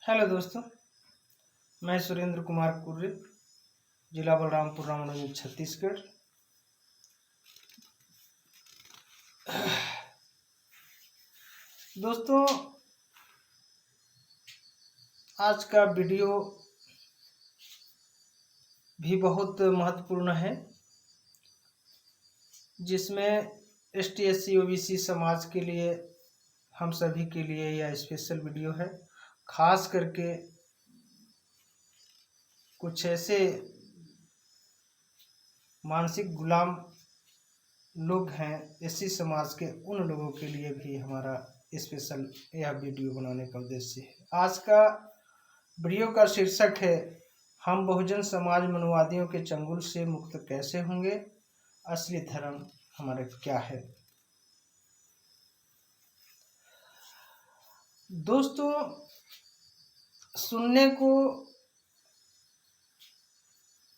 Hello दोस्तों, मैं सुरेंद्र कुमार कुर्रे, जिला बलरामपुर रामनगर छत्तीसगढ़। दोस्तों, आज का वीडियो भी बहुत महत्वपूर्ण है, जिसमें ST SC OBC समाज के लिए, हम सभी के लिए यह स्पेशल वीडियो है। खास करके कुछ ऐसे मानसिक गुलाम लोग हैं SC समाज के, उन लोगों के लिए भी हमारा स्पेशल यह वीडियो बनाने का उद्देश्य है। आज का वीडियो का शीर्षक है, हम बहुजन समाज मनुवादियों के चंगुल से मुक्त कैसे होंगे, असली धर्म हमारा क्या है। दोस्तों, सुनने को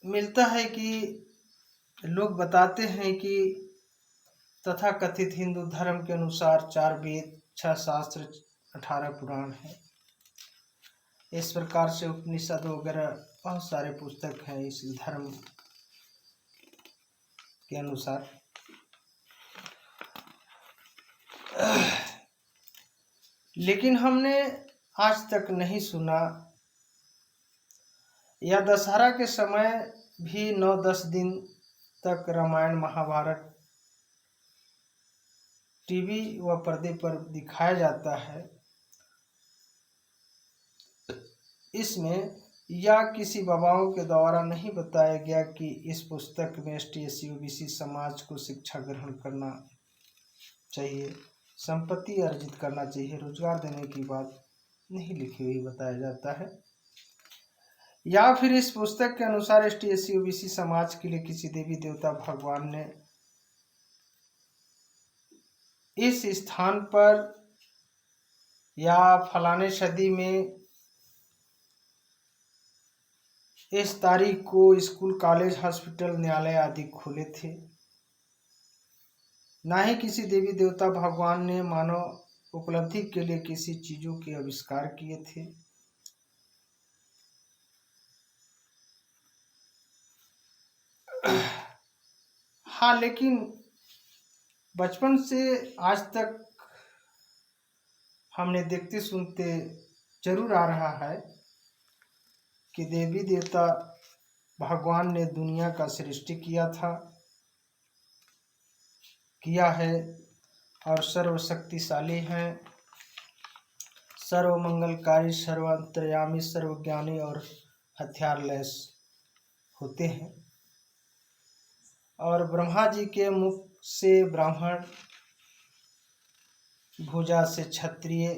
मिलता है कि लोग बताते हैं कि तथाकथित हिंदू धर्म के अनुसार 4 वेद, 6 शास्त्र, 18 पुराण है। इस प्रकार से उपनिषद वगैरह बहुत सारे पुस्तक हैं इस धर्म के अनुसार। लेकिन हमने आज तक नहीं सुना, या दशहरा के समय भी 9-10 दिन तक रामायण महाभारत टीवी व पर्दे पर दिखाया जाता है। इसमें या किसी बाबाओं के द्वारा नहीं बताया गया कि इस पुस्तक में ST SC OBC समाज को शिक्षा ग्रहण करना चाहिए, संपत्ति अर्जित करना चाहिए, रोजगार देने की बात नहीं लिखी हुई बताया जाता है। या फिर इस पुस्तक के अनुसार ST SC OBC समाज के लिए किसी देवी देवता भगवान ने इस स्थान पर या फलाने सदी में इस तारीख को स्कूल, कॉलेज, हॉस्पिटल, न्यायालय आदि खोले थे। ना ही किसी देवी देवता भगवान ने मानव उपलब्धि के लिए किसी चीजों के आविष्कार किए थे। हाँ, लेकिन बचपन से आज तक हमने देखते सुनते जरूर आ रहा है कि देवी देवता भगवान ने दुनिया का सृष्टि किया है और सर्वशक्तिशाली हैं, सर्वमंगलकारी, सर्वांतर्यामी, सर्वज्ञानी और हथियार लैस होते हैं। और ब्रह्मा जी के मुख से ब्राह्मण, भुजा से क्षत्रिय,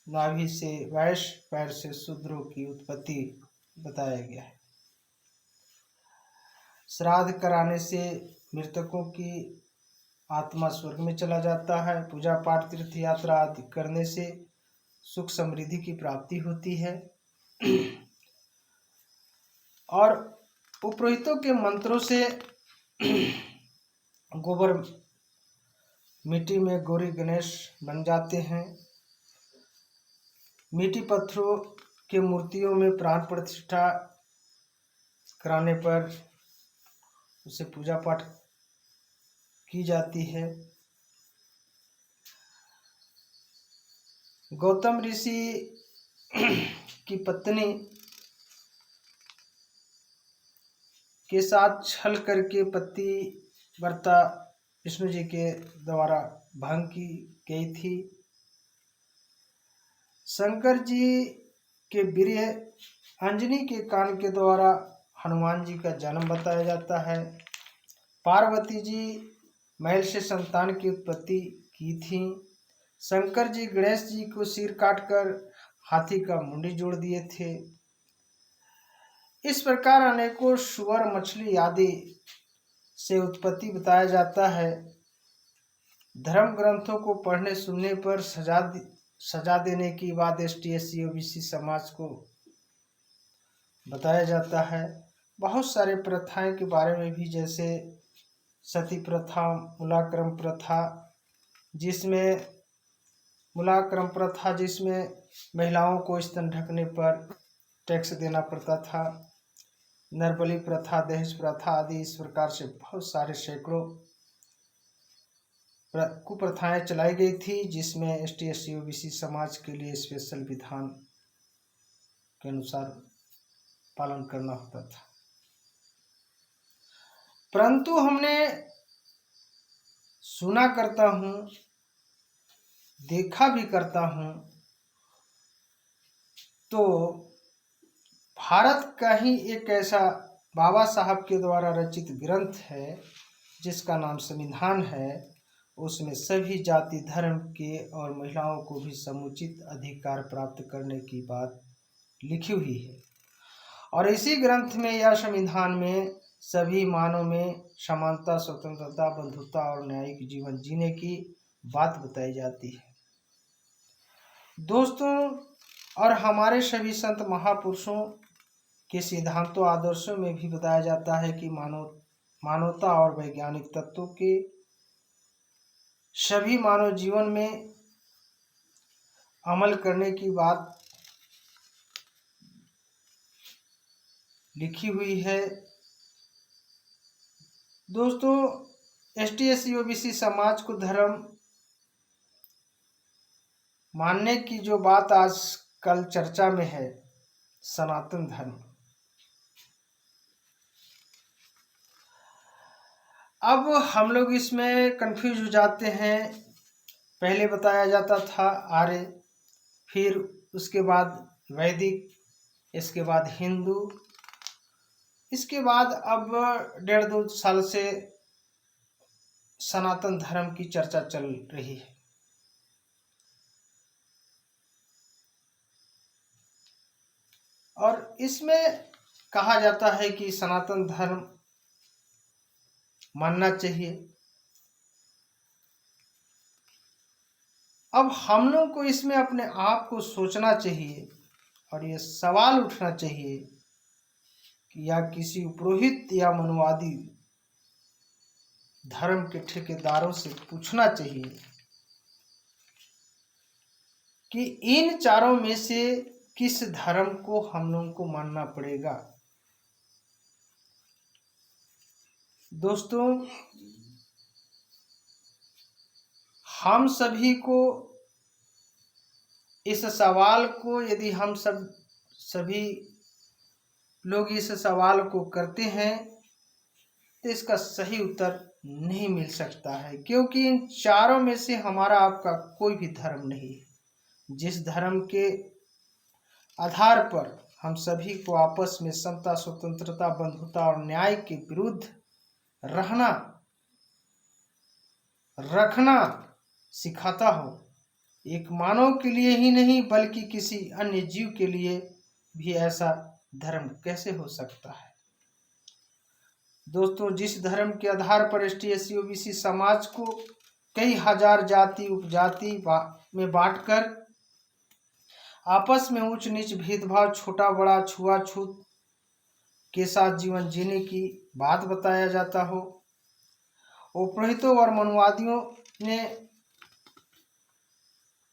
नाभि से वैश्य, पैर से शूद्रों की उत्पत्ति बताया गया है। श्राद्ध कराने से मृतकों की आत्मा स्वर्ग में चला जाता है। पूजा पाठ, तीर्थ यात्रा आदि करने से सुख समृद्धि की प्राप्ति होती है। और पुरोहितों के मंत्रों से गोबर मिट्टी में गौरी गणेश बन जाते हैं। मिट्टी पत्थरों के मूर्तियों में प्राण प्रतिष्ठा कराने पर उसे पूजा पाठ की जाती है। गौतम ऋषि की पत्नी के साथ छल करके पतिव्रता विष्णु जी के द्वारा भंग की गई थी। शंकर जी के वीर्य अंजनी के कान के द्वारा हनुमान जी का जन्म बताया जाता है। पार्वती जी महल से संतान की उत्पत्ति की थी। शंकर जी गणेश जी को सिर काटकर हाथी का मुंडी जोड़ दिए थे। इस प्रकार अनेकों सुअर, मछली आदि से उत्पत्ति बताया जाता है। धर्म ग्रंथों को पढ़ने सुनने पर सजा देने की बात ST SC OBC समाज को बताया जाता है। बहुत सारे प्रथाएं के बारे में भी, जैसे सती प्रथा, मूलाक्रम प्रथा, जिसमें मूलाक्रम प्रथा, जिसमें महिलाओं को स्तन ढकने पर टैक्स देना पड़ता था, नरबली प्रथा, दहेज प्रथा आदि इस प्रकार से बहुत सारे सैकड़ों कुप्रथाएं चलाई गई थी, जिसमें एसटी एससी ओबीसी समाज के लिए स्पेशल विधान के अनुसार पालन करना होता था। परंतु हमने सुना करता हूँ, देखा भी करता हूँ, तो भारत का ही एक ऐसा बाबा साहब के द्वारा रचित ग्रंथ है जिसका नाम संविधान है, उसमें सभी जाति धर्म के और महिलाओं को भी समुचित अधिकार प्राप्त करने की बात लिखी हुई है। और इसी ग्रंथ में या संविधान में सभी मानव में समानता, स्वतंत्रता, बंधुता और न्यायिक जीवन जीने की बात बताई जाती है। दोस्तों, और हमारे सभी संत महापुरुषों के सिद्धांतों आदर्शों में भी बताया जाता है कि मानवता और वैज्ञानिक तत्वों के सभी मानव जीवन में अमल करने की बात लिखी हुई है। दोस्तों, एसटी एससी ओबीसी समाज को धर्म मानने की जो बात आज कल चर्चा में है, सनातन धर्म। अब हम लोग इसमें कंफ्यूज हो जाते हैं। पहले बताया जाता था आर्य, फिर उसके बाद वैदिक, इसके बाद हिंदू, इसके बाद अब 1.5-2 साल से सनातन धर्म की चर्चा चल रही है। और इसमें कहा जाता है कि सनातन धर्म मानना चाहिए। अब हम लोग को इसमें अपने आप को सोचना चाहिए और ये सवाल उठना चाहिए कि या किसी पुरोहित या मनुवादी धर्म के ठेकेदारों से पूछना चाहिए कि इन चारों में से किस धर्म को हम लोगों को मानना पड़ेगा। दोस्तों, हम सभी को इस सवाल को, यदि हम सभी लोग इस सवाल को करते हैं तो इसका सही उत्तर नहीं मिल सकता है, क्योंकि इन चारों में से हमारा आपका कोई भी धर्म नहीं है। जिस धर्म के आधार पर हम सभी को आपस में समता, स्वतंत्रता, बंधुता और न्याय के विरुद्ध रखना सिखाता हो, एक मानव के लिए ही नहीं बल्कि किसी अन्य जीव के लिए भी ऐसा धर्म कैसे हो सकता है। दोस्तों, जिस धर्म के आधार पर एसटी एससी ओबीसी समाज को कई हजार जाति उपजाति में बांटकर आपस में ऊंच नीच, भेदभाव, छोटा बड़ा, छुआछूत के साथ जीवन जीने की बात बताया जाता हो, वो पुरोहितों और मनुवादियों ने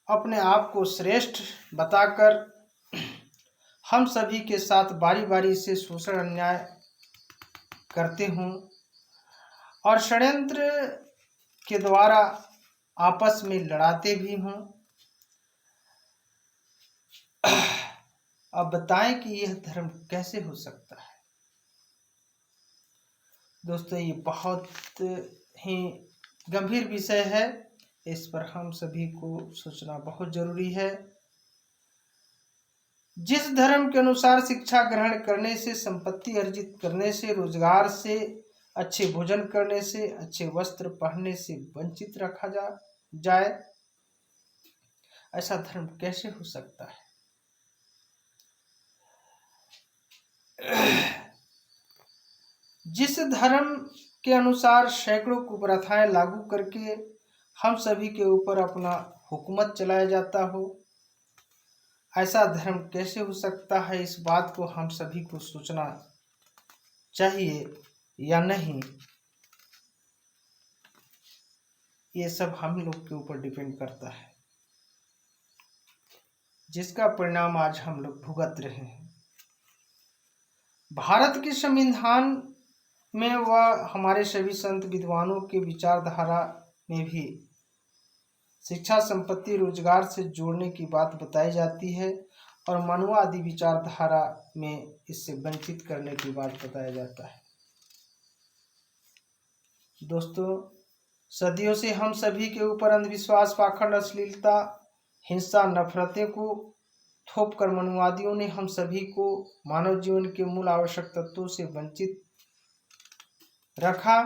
अपने आप को श्रेष्ठ बताकर हम सभी के साथ बारी बारी से शोषण, अन्याय करते हों और षड्यंत्र के द्वारा आपस में लड़ाते भी हों। अब बताएं कि यह धर्म कैसे हो सकता है। दोस्तों, ये बहुत ही गंभीर विषय है, इस पर हम सभी को सोचना बहुत जरूरी है। जिस धर्म के अनुसार शिक्षा ग्रहण करने से, संपत्ति अर्जित करने से, रोजगार से, अच्छे भोजन करने से, अच्छे वस्त्र पहनने से वंचित रखा जाए, ऐसा धर्म कैसे हो सकता है। जिस धर्म के अनुसार सैकड़ों कुप्रथाएं लागू करके हम सभी के ऊपर अपना हुकूमत चलाया जाता हो, ऐसा धर्म कैसे हो सकता है। इस बात को हम सभी को सोचना चाहिए या नहीं, ये सब हम लोग के ऊपर डिपेंड करता है। जिसका परिणाम आज हम लोग भुगत रहे हैं। भारत के संविधान में व हमारे सभी संत विद्वानों के विचारधारा में भी शिक्षा, संपत्ति, रोजगार से जोड़ने की बात बताई जाती है और मनुवादी विचारधारा में इससे वंचित करने की बात बताया जाता है। दोस्तों, सदियों से हम सभी के ऊपर अंधविश्वास, पाखंड, अश्लीलता, हिंसा, नफरतें को थोप कर मनुवादियों ने हम सभी को मानव जीवन के मूल आवश्यक तत्वों से वंचित रखा।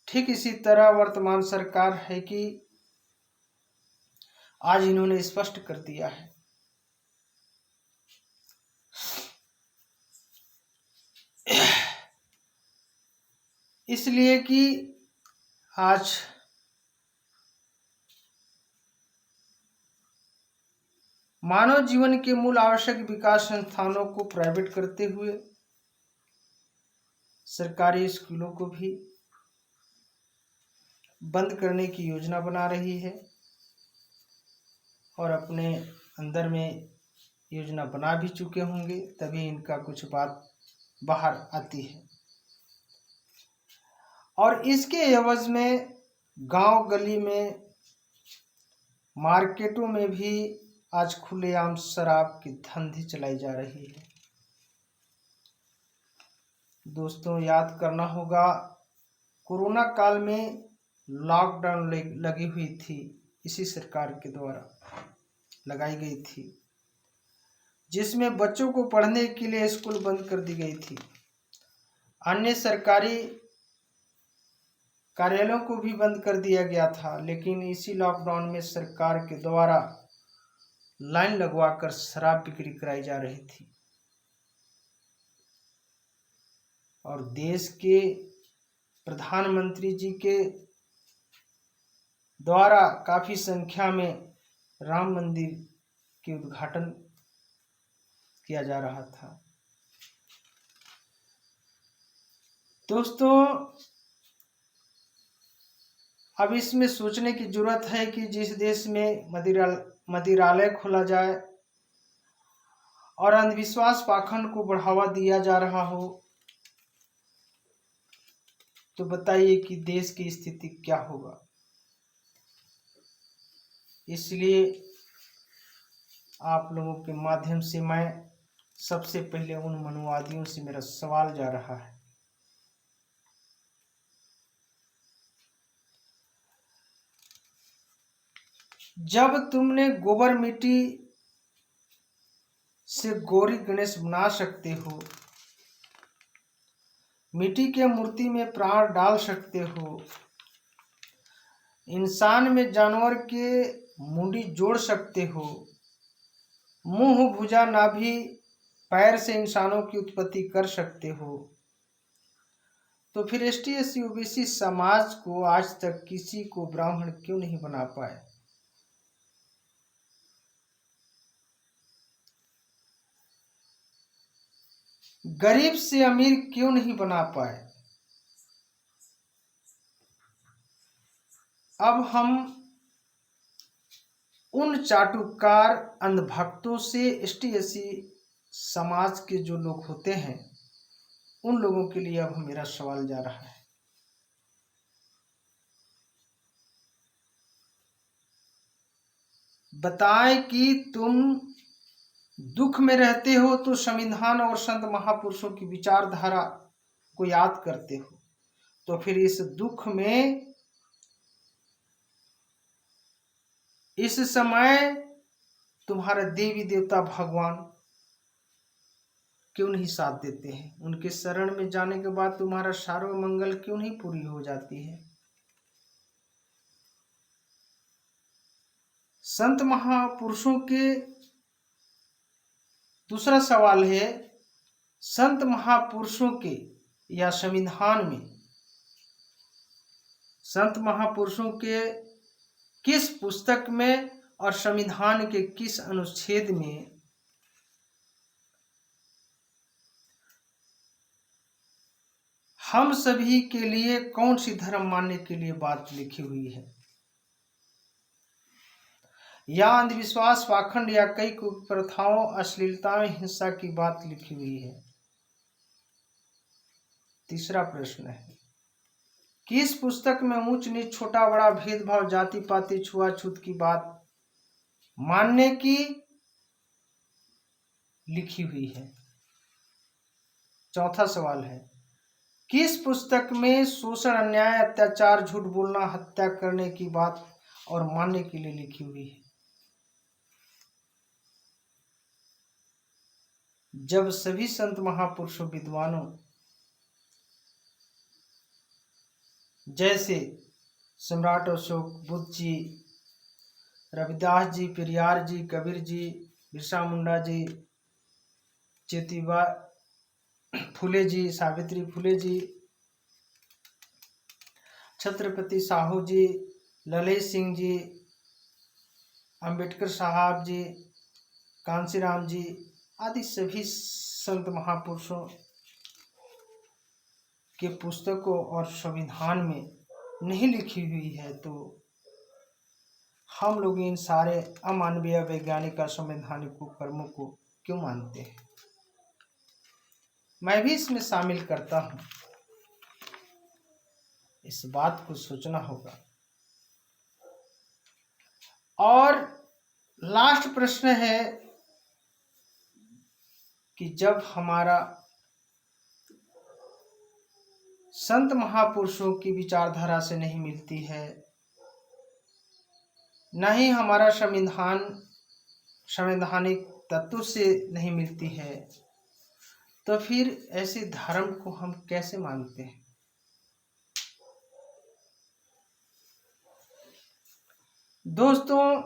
ठीक इसी तरह वर्तमान सरकार है कि आज इन्होंने स्पष्ट कर दिया है। इसलिए कि आज मानव जीवन के मूल आवश्यक विकास संस्थानों को प्राइवेट करते हुए सरकारी स्कूलों को भी बंद करने की योजना बना रही है और अपने अंदर में योजना बना भी चुके होंगे, तभी इनका कुछ बात बाहर आती है। और इसके एवज में गांव गली में, मार्केटों में भी आज खुलेआम शराब की धंधी चलाई जा रही है। दोस्तों, याद करना होगा, कोरोना काल में लॉकडाउन लगी हुई थी, इसी सरकार के द्वारा लगाई गई थी, जिसमें बच्चों को पढ़ने के लिए स्कूल बंद कर दी गई थी। अन्य सरकारी कार्यालयों को भी बंद कर दिया गया था, लेकिन इसी लॉकडाउन में सरकार के द्वारा लाइन लगवाकर शराब बिक्री कराई जा रही थी और देश के प्रधानमंत्री जी के द्वारा काफी संख्या में राम मंदिर के उद्घाटन किया जा रहा था। दोस्तों, अब इसमें सोचने की जरूरत है कि जिस देश में मदिरालय खोला जाए और अंधविश्वास, पाखंड को बढ़ावा दिया जा रहा हो, तो बताइए कि देश की स्थिति क्या होगा। इसलिए आप लोगों के माध्यम से मैं सबसे पहले उन मनुवादियों से मेरा सवाल जा रहा है, जब तुमने गोबर मिट्टी से गौरी गणेश बना सकते हो, मिट्टी के मूर्ति में प्राण डाल सकते हो, इंसान में जानवर के मुंडी जोड़ सकते हो, मुंह, भुजा, नाभि, पैर से इंसानों की उत्पत्ति कर सकते हो, तो फिर एसटी एससी ओबीसी समाज को आज तक किसी को ब्राह्मण क्यों नहीं बना पाए? गरीब से अमीर क्यों नहीं बना पाए? अब हम उन चाटुकार अंधभक्तों से एसटी एससी समाज के जो लोग होते हैं, उन लोगों के लिए अब मेरा सवाल जा रहा है। बताएं कि तुम दुख में रहते हो तो संविधान और संत महापुरुषों की विचारधारा को याद करते हो, तो फिर इस दुख में इस समय तुम्हारे देवी देवता भगवान क्यों नहीं साथ देते हैं? उनके शरण में जाने के बाद तुम्हारा सार्व मंगल क्यों नहीं पूरी हो जाती है? संत महापुरुषों के दूसरा सवाल है, संत महापुरुषों के या संविधान में संत महापुरुषों के किस पुस्तक में और संविधान के किस अनुच्छेद में हम सभी के लिए कौन सी धर्म मानने के लिए बात लिखी हुई है? या अंधविश्वास, पाखंड या कई कुप्रथाओं, अश्लीलता में हिंसा की बात लिखी हुई है। तीसरा प्रश्न है कि इस पुस्तक में ऊंच नीच, छोटा बड़ा, भेदभाव, जाति पाति, छुआछूत की बात मानने की लिखी हुई है। चौथा सवाल है कि इस पुस्तक में शोषण, अन्याय, अत्याचार, झूठ बोलना, हत्या करने की बात और मानने के लिए लिखी हुई है। जब सभी संत महापुरुषों, विद्वानों जैसे सम्राट अशोक, बुद्ध जी, रविदास जी, पेरियार जी, कबीर जी, बिरसा मुंडा जी, ज्योतिबा फुले जी, सावित्री फुले जी, छत्रपति साहू जी, ललित सिंह जी, अंबेडकर साहब जी, कांसीराम जी आदि सभी संत महापुरुषों के पुस्तकों और संविधान में नहीं लिखी हुई है, तो हम लोग इन सारे अमानवीय, वैज्ञानिक और संवैधानिक कर्मों को क्यों मानते हैं? मैं भी इसमें शामिल करता हूं। इस बात को सोचना होगा। और लास्ट प्रश्न है कि जब हमारा संत महापुरुषों की विचारधारा से नहीं मिलती है, न ही हमारा संवैधानिक तत्व से नहीं मिलती है, तो फिर ऐसे धर्म को हम कैसे मानते हैं? दोस्तों,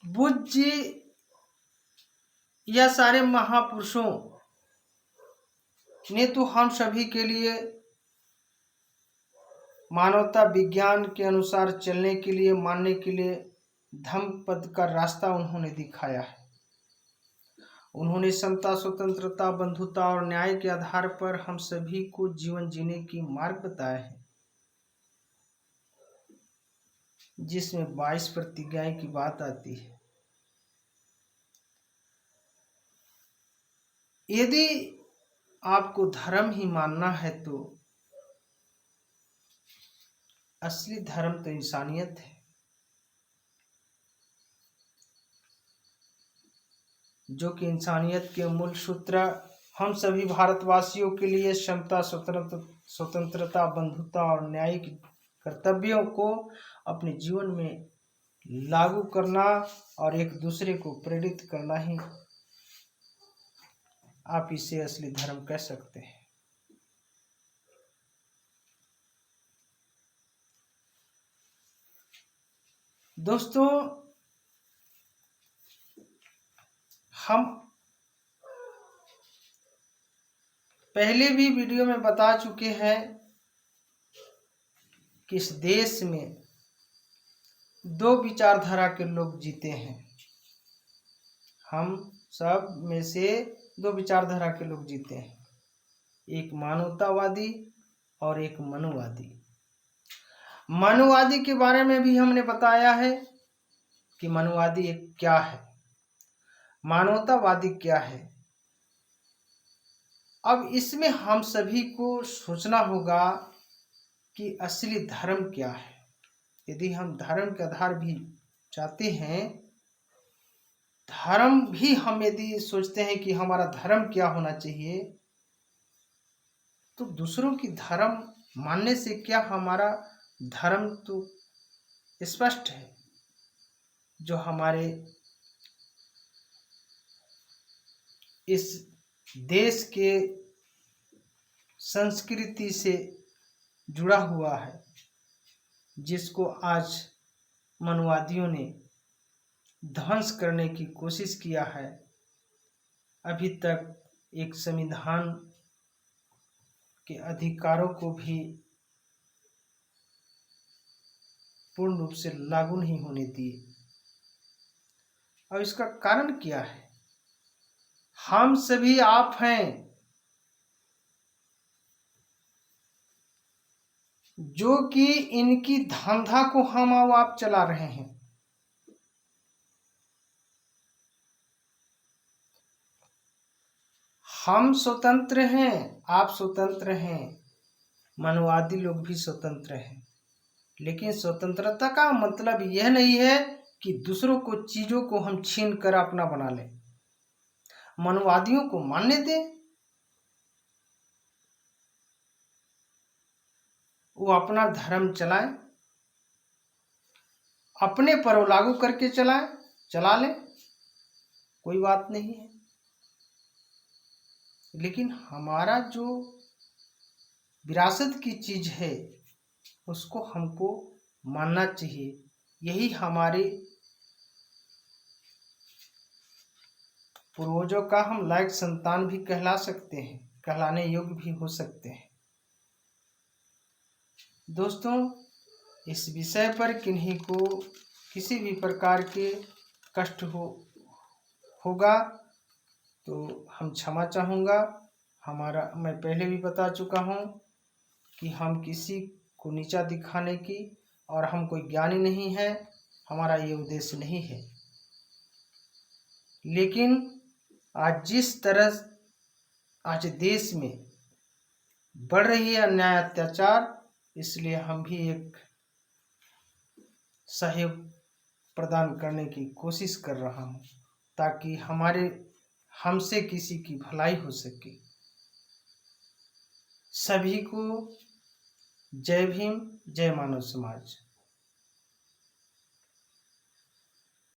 बुद्ध जी या सारे महापुरुषों ने तो हम सभी के लिए मानवता विज्ञान के अनुसार चलने के लिए, मानने के लिए धम्म पद का रास्ता उन्होंने दिखाया है। उन्होंने समता, स्वतंत्रता, बंधुता और न्याय के आधार पर हम सभी को जीवन जीने की मार्ग बताया है, जिसमें 22 प्रतिज्ञाएं की बात आती है। यदि आपको धर्म ही मानना है तो असली धर्म तो इंसानियत है, जो कि इंसानियत के मूल सूत्र हम सभी भारतवासियों के लिए समता, स्वतंत्रता, बंधुता और न्यायिक कर्तव्यों को अपने जीवन में लागू करना और एक दूसरे को प्रेरित करना ही आप इसे असली धर्म कह सकते हैं। दोस्तों, हम पहले भी वीडियो में बता चुके हैं कि इस देश में 2 विचारधारा के लोग जीते हैं। हम सब में से 2 विचारधारा के लोग जीते हैं, एक मानवतावादी और एक मनुवादी। मनुवादी के बारे में भी हमने बताया है कि मनुवादी क्या है, मानवतावादी क्या है। अब इसमें हम सभी को सोचना होगा कि असली धर्म क्या है। यदि हम धर्म के आधार भी चाहते हैं, धर्म भी हम यदि सोचते हैं कि हमारा धर्म क्या होना चाहिए, तो दूसरों की धर्म मानने से क्या, हमारा धर्म तो स्पष्ट है, जो हमारे इस देश के संस्कृति से जुड़ा हुआ है, जिसको आज मनुवादियों ने ध्वंस करने की कोशिश किया है। अभी तक एक संविधान के अधिकारों को भी पूर्ण रूप से लागू नहीं होने दिए। अब इसका कारण क्या है? हम सभी आप हैं, जो कि इनकी धंधा को हम और आप चला रहे हैं। हम स्वतंत्र हैं, आप स्वतंत्र हैं, मानववादी लोग भी स्वतंत्र हैं, लेकिन स्वतंत्रता का मतलब यह नहीं है कि दूसरों को चीजों को हम छीन कर अपना बना लें। मानववादियों को मानने दें, वो अपना धर्म चलाएं, अपने पर लागू करके चला लें, कोई बात नहीं है। लेकिन हमारा जो विरासत की चीज है उसको हमको मानना चाहिए। यही हमारे पूर्वजों का हम लायक संतान भी कहला सकते हैं, कहलाने योग्य भी हो सकते हैं। दोस्तों, इस विषय पर किन्हीं को किसी भी प्रकार के कष्ट होगा तो हम क्षमा चाहूँगा। मैं पहले भी बता चुका हूँ कि हम किसी को नीचा दिखाने की और हम कोई ज्ञानी नहीं है, हमारा ये उद्देश्य नहीं है। लेकिन आज जिस तरह आज देश में बढ़ रही है अन्याय अत्याचार, इसलिए हम भी एक सहयोग प्रदान करने की कोशिश कर रहा हूँ ताकि हमसे किसी की भलाई हो सके। सभी को जय भीम, जय मानव समाज।